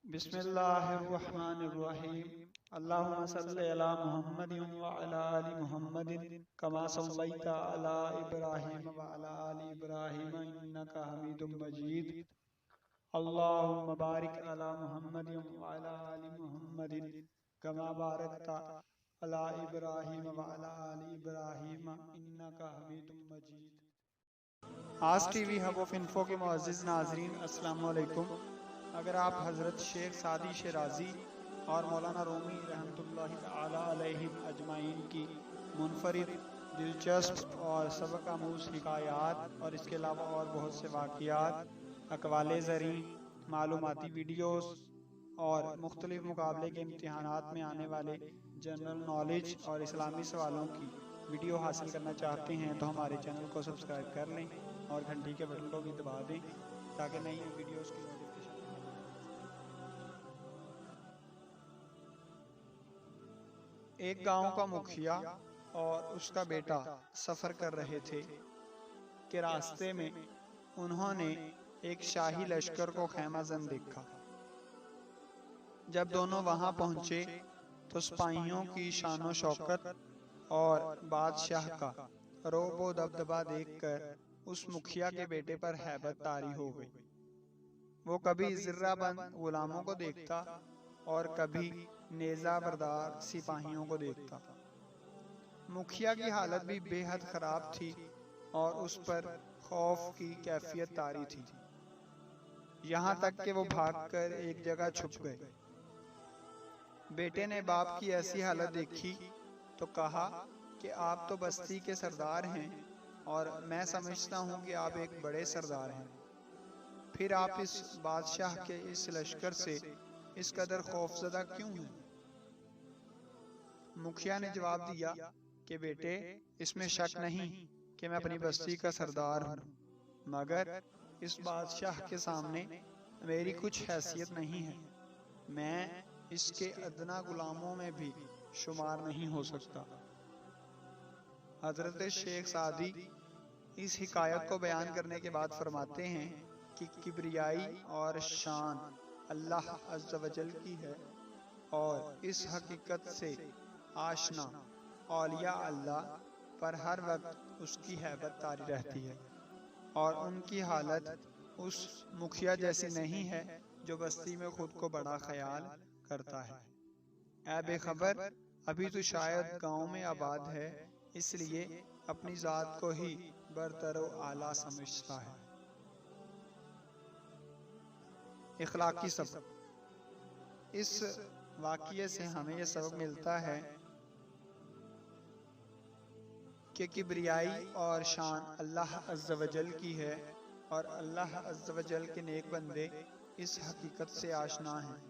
بسم اللہ الرحمن الرحیم اللہم صلی علی محمد وعلی آل محمد کما صلیت علی ابراہیم وعلی آل ابراہیم انکا حمید مجید اللہم بارک علی محمد وعلی آل محمد کما بارکت علی ابراہیم وعلی آل ابراہیم انکا حمید مجید۔ آج T V hub of info کے معزز ناظرین السلام علیکم۔ اگر آپ حضرت شیخ سعدی شیرازی اور مولانا رومی رحمۃ اللہ تعالی علیہ اجمعین کی منفرد دلچسپ اور سبق آموز حکایات اور اس کے علاوہ اور بہت سے واقعات، اقوال زریں، معلوماتی ویڈیوز اور مختلف مقابلے کے امتحانات میں آنے والے جنرل نالج اور اسلامی سوالوں کی ویڈیو حاصل کرنا چاہتے ہیں تو ہمارے چینل کو سبسکرائب کر لیں اور گھنٹی کے بٹن کو بھی دبا دیں تاکہ نئی ویڈیوز کی نوٹیفیکیشن۔ ایک گاؤں کا مکھیا اور اس کا بیٹا سفر کر رہے تھے کہ راستے میں انہوں نے ایک شاہی لشکر کو خیمہ زن دیکھا۔ جب دونوں وہاں پہنچے تو سپاہیوں کی شان و شوکت اور بادشاہ کا رعب و دبدبہ دیکھ کر اس مکھیا کے بیٹے پر ہیبت طاری ہو گئی۔ وہ کبھی زرہ بند غلاموں کو دیکھتا اور کبھی نیزہ بردار سپاہیوں کو دیکھتا۔ مکھیا کی حالت بھی بے حد خراب تھی اور اس پر خوف کی کیفیت طاری تھی، یہاں تک کہ وہ بھاگ کر ایک جگہ چھپ گئے۔ بیٹے نے باپ کی ایسی حالت دیکھی تو کہا کہ آپ تو بستی کے سردار ہیں اور میں سمجھتا ہوں کہ آپ ایک بڑے سردار ہیں، پھر آپ اس بادشاہ کے اس لشکر سے اس قدر خوفزدہ کیوں ہیں؟ مکھیا نے جواب دیا کہ بیٹے، اس میں شک نہیں کہ میں اپنی بستی کا سردار ہوں، مگر اس بادشاہ کے سامنے میری کچھ حیثیت نہیں ہے، میں اس کے ادنا غلاموں میں بھی شمار نہیں ہو سکتا۔ حضرت شیخ سعدی اس حکایت کو بیان کرنے کے بعد فرماتے ہیں کہ کبریائی اور شان اللہ عز و جل کی ہے اور اس حقیقت سے آشنا اولیاء اللہ پر ہر وقت اس کی ہیبت طاری رہتی ہے اور ان کی حالت اس مکھیا جیسی نہیں ہے جو بستی میں خود کو بڑا خیال کرتا ہے۔ اے بے خبر، ابھی تو شاید گاؤں میں آباد ہے، اس لیے اپنی ذات کو ہی برتر و اعلیٰ سمجھتا ہے۔ اخلاقی سبق۔ اس واقعے سے ہمیں یہ سبق ملتا ہے کہ کبریائی اور شان اللہ عز و جل کی ہے اور اللہ عز و جل کے نیک بندے اس حقیقت سے آشنا ہیں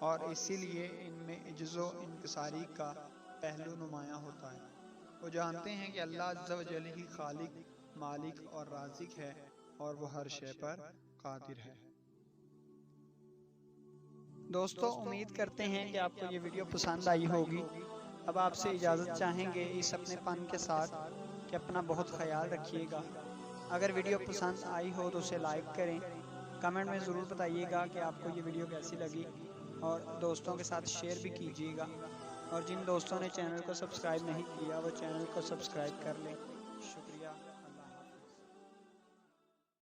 اور اسی لیے ان میں عجز و انکساری کا پہلو نمایاں ہوتا ہے۔ وہ جانتے ہیں کہ اللہ عز و جل ہی خالق، مالک اور رازق ہے اور وہ ہر شے پر قادر ہے۔ دوستو، امید کرتے ہیں کہ آپ کو یہ ویڈیو پسند آئی ہوگی۔ اب آپ سے اجازت چاہیں گے اس اپنے پن کے ساتھ کہ اپنا بہت خیال رکھیے گا۔ اگر ویڈیو پسند آئی ہو تو اسے لائک کریں، کمنٹ میں ضرور بتائیے گا کہ آپ کو یہ ویڈیو کیسی لگی اور دوستوں کے ساتھ شیئر بھی کیجیے گا، اور جن دوستوں نے چینل کو سبسکرائب نہیں کیا وہ چینل کو سبسکرائب کر لیں